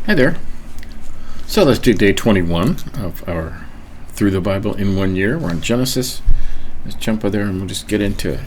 Hi there. So let's do day 21 of our Through the Bible in 1 Year. We're on Genesis. Let's jump over there and we'll just get into it.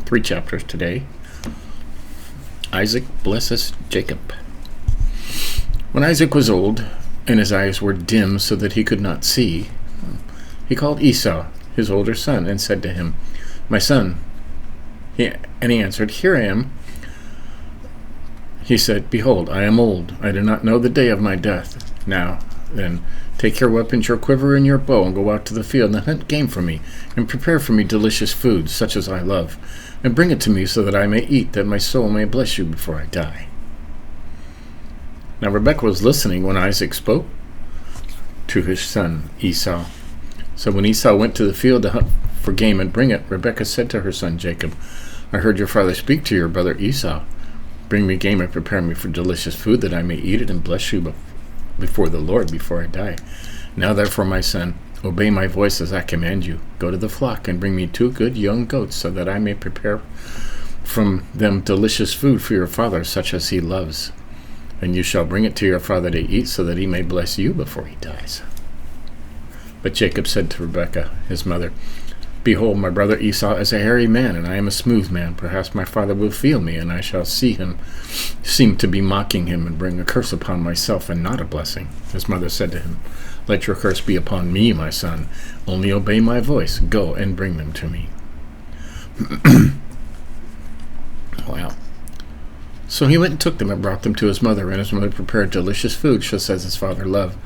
3 chapters today. Isaac blesses Jacob. When Isaac was old and his eyes were dim so that he could not see, he called Esau, his older son, and said to him, "My son." And he answered, "Here I am." He said, "Behold, I am old. I do not know the day of my death. Now, then, take your weapons, your quiver, and your bow, and go out to the field and hunt game for me, and prepare for me delicious food, such as I love, and bring it to me so that I may eat, that my soul may bless you before I die." Now Rebekah was listening when Isaac spoke to his son Esau. So when Esau went to the field to hunt for game and bring it, Rebekah said to her son Jacob, "I heard your father speak to your brother Esau. Bring me game and prepare me for delicious food, that I may eat it and bless you before the Lord before I die. Now therefore, my son, obey my voice as I command you. Go to the flock and bring me 2 good young goats, so that I may prepare from them delicious food for your father, such as he loves. And you shall bring it to your father to eat, so that he may bless you before he dies." But Jacob said to Rebekah, his mother, "Behold, my brother Esau is a hairy man, and I am a smooth man. Perhaps my father will feel me, and I shall seem to be mocking him, and bring a curse upon myself, and not a blessing." His mother said to him, "Let your curse be upon me, my son. Only obey my voice. Go and bring them to me." Wow. So he went and took them and brought them to his mother, and his mother prepared delicious food, just as his father loved.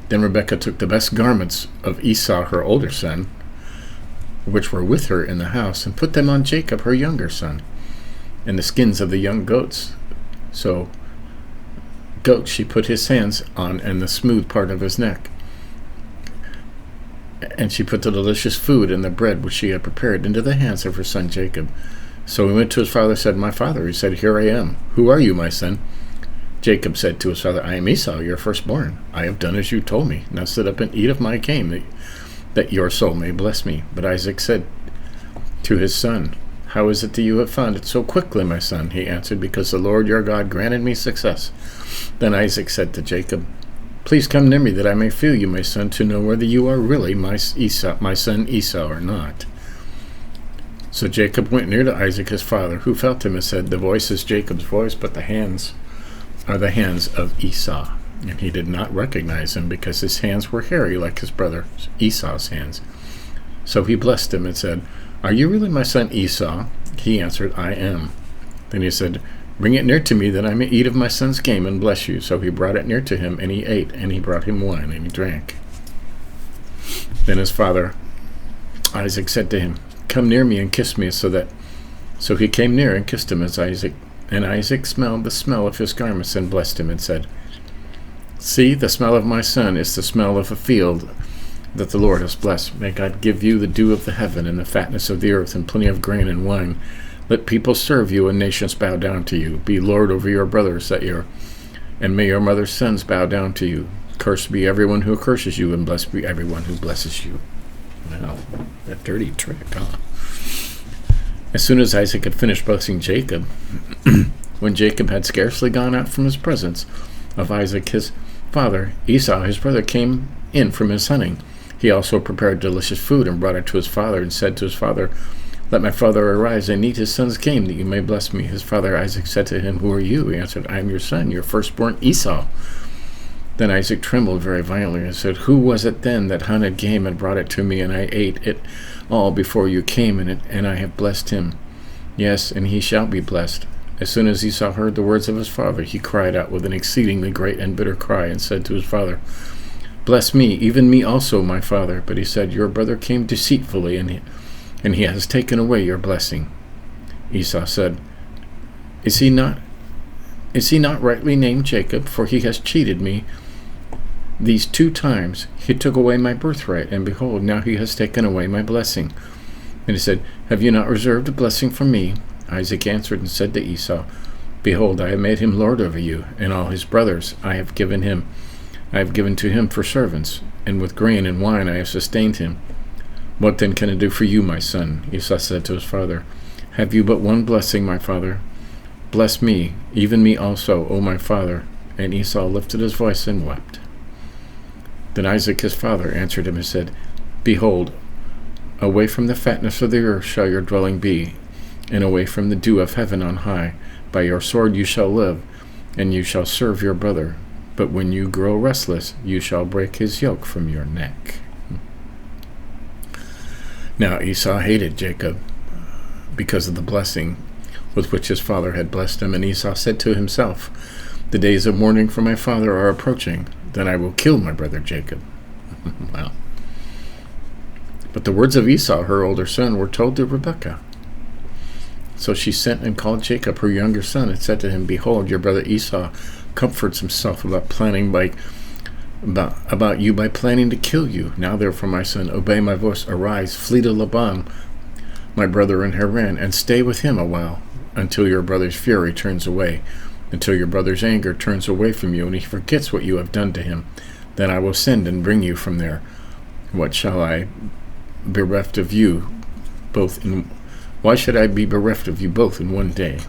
Then Rebekah took the best garments of Esau, her older son, which were with her in the house, and put them on Jacob, her younger son, and the skins of the young goats. So goat she put his hands on, and the smooth part of his neck. And she put the delicious food and the bread which she had prepared into the hands of her son Jacob. So he went to his father and said, "My father." He said, "Here I am. Who are you, my son?" Jacob said to his father, "I am Esau, your firstborn. I have done as you told me. Now sit up and eat of my game, that your soul may bless me." But Isaac said to his son, "How is it that you have found it so quickly, my son?" He answered, "Because the Lord your God granted me success." Then Isaac said to Jacob, "Please come near me, that I may feel you, my son, to know whether you are really my son Esau or not." So Jacob went near to Isaac his father, who felt him and said, "The voice is Jacob's voice, but the hands are the hands of Esau." And he did not recognize him, because his hands were hairy like his brother Esau's hands. So he blessed him and said, "Are you really my son Esau?" He answered, "I am." Then he said, "Bring it near to me, that I may eat of my son's game and bless you." So he brought it near to him, and he ate, and he brought him wine, and he drank. Then his father Isaac said to him, "Come near me and kiss me." So he came near and kissed him, and Isaac smelled the smell of his garments and blessed him and said, "See, the smell of my son is the smell of a field that the Lord has blessed. May God give you the dew of the heaven and the fatness of the earth, and plenty of grain and wine. Let people serve you and nations bow down to you. Be Lord over your brothers, and may your mother's sons bow down to you. Cursed be everyone who curses you, and blessed be everyone who blesses you." Wow, that dirty trick, huh? As soon as Isaac had finished blessing Jacob, when Jacob had scarcely gone out from his presence of Isaac his father, Esau his brother came in from his hunting. He also prepared delicious food and brought it to his father, and said to his father, "Let my father arise and eat his son's game, that you may bless me." His father Isaac said to him, "Who are you?" He answered, "I am your son, your firstborn Esau." Then Isaac trembled very violently and said, "Who was it then that hunted game and brought it to me, and I ate it all before you came, and I have blessed him? Yes, and he shall be blessed." As soon as Esau heard the words of his father, he cried out with an exceedingly great and bitter cry, and said to his father, "Bless me, even me also, my father." But he said, "Your brother came deceitfully, and he has taken away your blessing." Esau said, Is he not rightly named Jacob? For he has cheated me these 2 times. He took away my birthright, and behold, now he has taken away my blessing. And he said, "Have you not reserved a blessing for me?" Isaac answered and said to Esau, "Behold, I have made him lord over you, and all his brothers I have given to him for servants, and with grain and wine I have sustained him. What then can I do for you, my son?" Esau said to his father, "Have you but one blessing, my father? Bless me, even me also, O my father. And Esau lifted his voice and wept. Then Isaac his father answered him and said, Behold, away from the fatness of the earth shall your dwelling be, and away from the dew of heaven on high. By your sword you shall live, and you shall serve your brother. But when you grow restless, you shall break his yoke from your neck. Now Esau hated Jacob because of the blessing with which his father had blessed him, and Esau said to himself, The days of mourning for my father are approaching, then I will kill my brother Jacob. Wow. But the words of Esau, her older son, were told to Rebekah. So she sent and called Jacob, her younger son, and said to him, Behold, your brother Esau comforts himself about you by planning to kill you. Now therefore, my son, obey my voice. Arise, flee to Laban, my brother in Haran, and stay with him a while, until your brother's fury turns away, until your brother's anger turns away from you, and he forgets what you have done to him. Then I will send and bring you from there. What shall I bereft of you both in Why should I be bereft of you both in one day?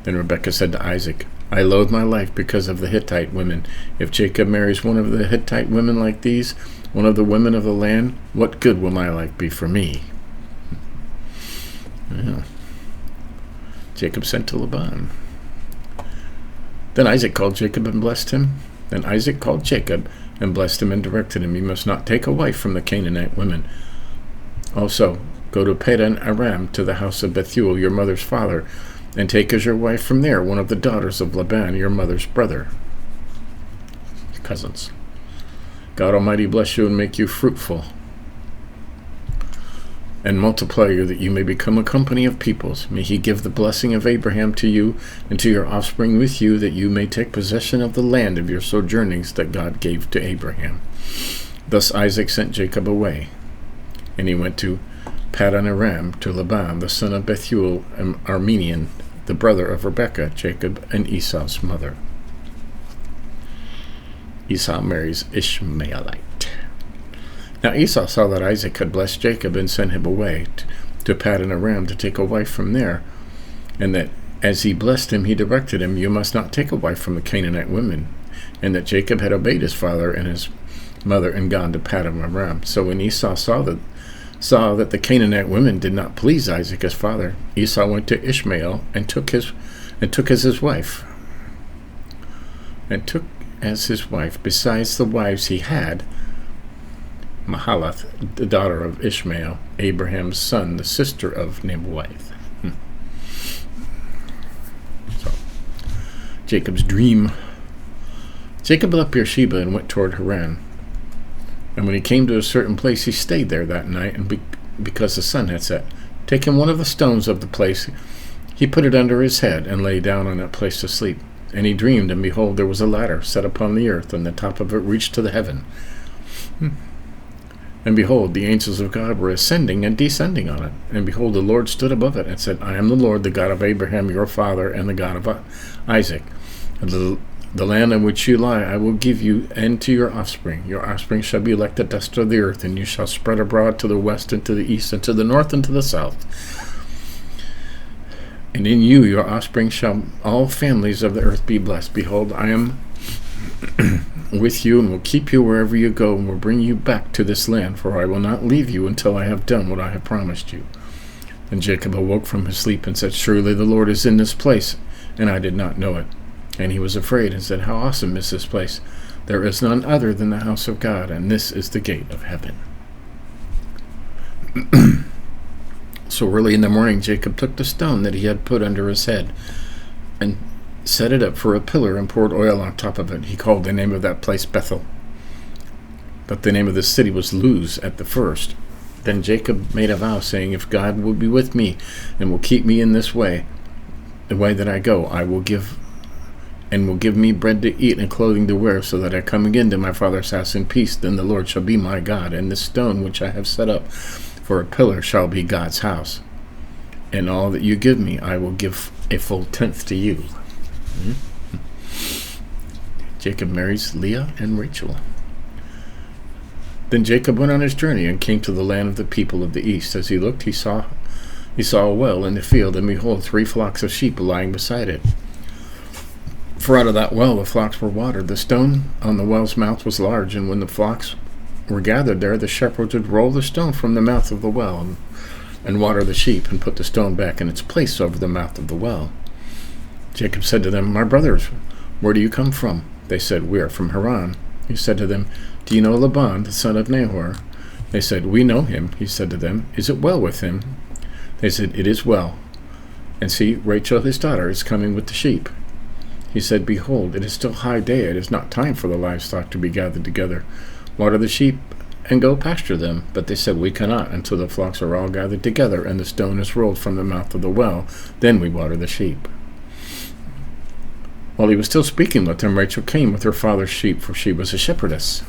Then Rebekah said to Isaac, I loathe my life because of the Hittite women. If Jacob marries one of the Hittite women like these, one of the women of the land, what good will my life be for me? Well, Jacob sent to Laban. Then Isaac called Jacob and blessed him. Then Isaac called Jacob and blessed him and directed him, You must not take a wife from the Canaanite women. Also, go to Padan Aram, to the house of Bethuel, your mother's father, and take as your wife from there one of the daughters of Laban, your mother's brother. Your cousins. God Almighty bless you and make you fruitful, and multiply you, that you may become a company of peoples. May he give the blessing of Abraham to you and to your offspring with you, that you may take possession of the land of your sojournings that God gave to Abraham. Thus Isaac sent Jacob away, and he went to Padan Aram, to Laban, the son of Bethuel, an Aramean, the brother of Rebekah, Jacob, and Esau's mother. Esau marries Ishmaelite. Now Esau saw that Isaac had blessed Jacob and sent him away to Padan Aram to take a wife from there, and that as he blessed him, he directed him, You must not take a wife from the Canaanite women, and that Jacob had obeyed his father and his mother and gone to Padan Aram. So when Esau saw that the Canaanite women did not please Isaac his father, Esau went to Ishmael and took as his wife. Besides the wives he had, Mahalath, the daughter of Ishmael, Abraham's son, the sister of Nebaioth. So, Jacob's dream. Jacob left Beersheba and went toward Haran. And when he came to a certain place, he stayed there that night, and because the sun had set. Taking one of the stones of the place, he put it under his head, and lay down on that place to sleep. And he dreamed, and behold, there was a ladder set upon the earth, and the top of it reached to the heaven. And behold, the angels of God were ascending and descending on it. And behold, the Lord stood above it, and said, I am the Lord, the God of Abraham your father, and the God of Isaac. And the land on which you lie I will give you and to your offspring. Your offspring shall be like the dust of the earth, and you shall spread abroad to the west and to the east and to the north and to the south. And in you, your offspring, shall all families of the earth be blessed. Behold, I am with you, and will keep you wherever you go, and will bring you back to this land, for I will not leave you until I have done what I have promised you. And Jacob awoke from his sleep and said, Surely the Lord is in this place, and I did not know it. And he was afraid and said, How awesome is this place! There is none other than the house of God, and this is the gate of heaven. So early in the morning Jacob took the stone that he had put under his head, and set it up for a pillar, and poured oil on top of it. He called the name of that place Bethel. But the name of the city was Luz at the first. Then Jacob made a vow, saying, If God will be with me, and will keep me in this way, the way that I go, will give me bread to eat and clothing to wear, so that I come again to my father's house in peace, then the Lord shall be my God, and this stone which I have set up for a pillar shall be God's house. And all that you give me, I will give a full tenth to you. Jacob marries Leah and Rachel. Then Jacob went on his journey and came to the land of the people of the east. As he looked, he saw he saw a well in the field, and behold, 3 flocks of sheep lying beside it. For out of that well the flocks were watered. The stone on the well's mouth was large, and when the flocks were gathered there, the shepherds would roll the stone from the mouth of the well and water the sheep, and put the stone back in its place over the mouth of the well. Jacob said to them, My brothers, where do you come from? They said, We are from Haran. He said to them, Do you know Laban, the son of Nahor? They said, We know him. He said to them, Is it well with him? They said, It is well. And see, Rachel his daughter is coming with the sheep. He said, Behold, it is still high day. It is not time for the livestock to be gathered together. Water the sheep and go pasture them. But they said, We cannot until the flocks are all gathered together and the stone is rolled from the mouth of the well. Then we water the sheep. While he was still speaking with them, Rachel came with her father's sheep, for she was a shepherdess.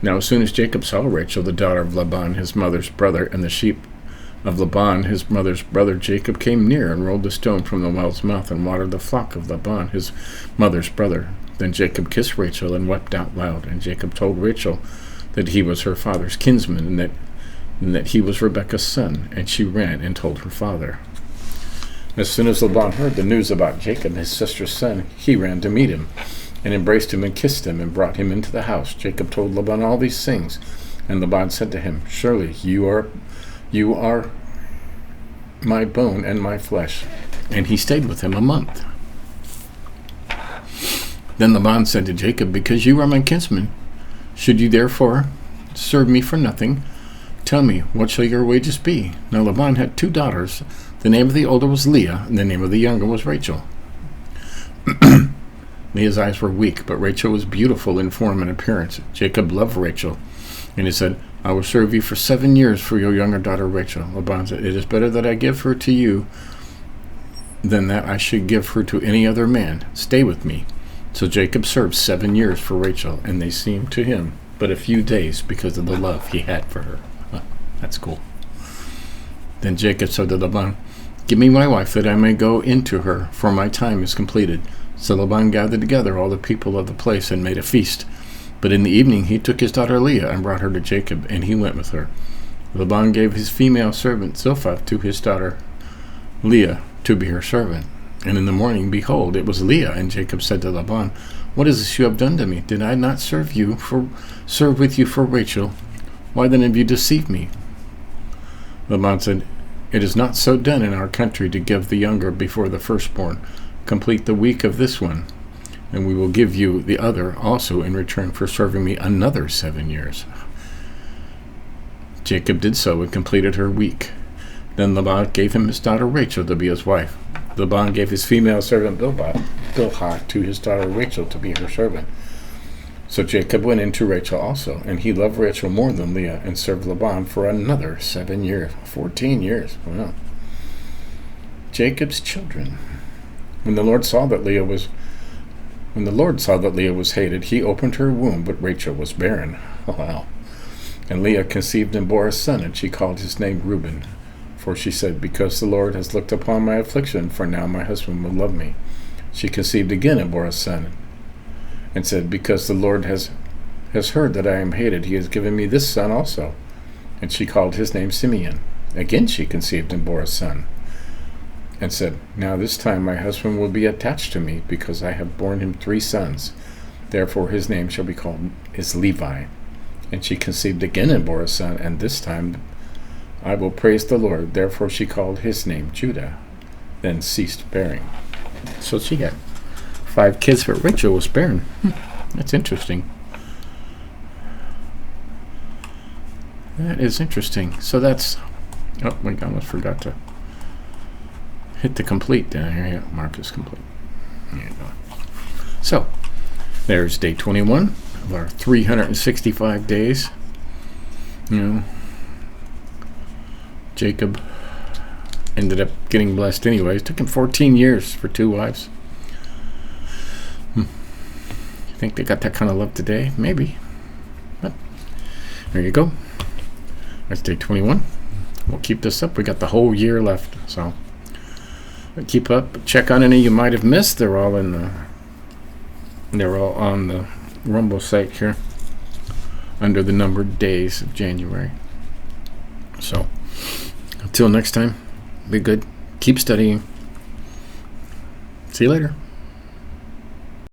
Now as soon as Jacob saw Rachel, the daughter of Laban, his mother's brother, and the sheep of Laban, his mother's brother, Jacob came near and rolled the stone from the well's mouth and watered the flock of Laban, his mother's brother. Then Jacob kissed Rachel and wept out loud. And Jacob told Rachel that he was her father's kinsman, and that he was Rebekah's son. And she ran and told her father. As soon as Laban heard the news about Jacob, his sister's son, he ran to meet him, and embraced him and kissed him, and brought him into the house. Jacob told Laban all these things. And Laban said to him, Surely you are my bone and my flesh. And he stayed with him a month. Then Laban said to Jacob, Because you are my kinsman, should you therefore serve me for nothing? Tell me, what shall your wages be? Now Laban had 2 daughters. The name of the older was Leah, and the name of the younger was Rachel. Leah's eyes were weak, but Rachel was beautiful in form and appearance. Jacob loved Rachel, and he said, I will serve you for 7 years for your younger daughter Rachel. Laban said, It is better that I give her to you than that I should give her to any other man. Stay with me. So Jacob served 7 years for Rachel, and they seemed to him but a few days because of the love he had for her. That's cool. Then Jacob said to Laban, Give me my wife, that I may go into her, for my time is completed. So Laban gathered together all the people of the place and made a feast. But in the evening he took his daughter Leah and brought her to Jacob, and he went with her. Laban gave his female servant Zilpah to his daughter Leah to be her servant. And in the morning, behold, it was Leah. And Jacob said to Laban, What is this you have done to me? Did I not serve with you for Rachel? Why then have you deceived me? Laban said, It is not so done in our country to give the younger before the firstborn. Complete the week of this one, and we will give you the other also in return for serving me another 7 years. Jacob did so and completed her week. Then Laban gave him his daughter Rachel to be his wife. Laban gave his female servant Bilhah to his daughter Rachel to be her servant. So Jacob went in to Rachel also, and he loved Rachel more than Leah, and served Laban for another 7 years, 14 years. Wow. Jacob's children. When the Lord saw that Leah was hated, he opened her womb, but Rachel was barren. Oh, wow. And Leah conceived and bore a son, and she called his name Reuben. For she said, Because the Lord has looked upon my affliction, for now my husband will love me. She conceived again and bore a son, and said, Because the Lord has heard that I am hated, he has given me this son also. And she called his name Simeon. Again she conceived and bore a son, and said, Now this time my husband will be attached to me, because I have borne him 3 sons. Therefore his name shall be called Levi. And she conceived again and bore a son, and this time I will praise the Lord. Therefore she called his name Judah, then ceased bearing. So she had 5 kids, but Rachel was barren. That's interesting. That is interesting. So that's... Oh my God, I almost forgot to hit the complete down here. Yeah, mark is complete. There you go. So, there's day 21 of our 365 days. Jacob ended up getting blessed anyway. It took him 14 years for 2 wives. You think they got that kind of love today? Maybe. But there you go. That's day 21. We'll keep this up. We got the whole year left. So keep up. Check on any you might have missed. They're all on the Rumble site here under the numbered days of January. So Till next time, be good. Keep studying. See you later.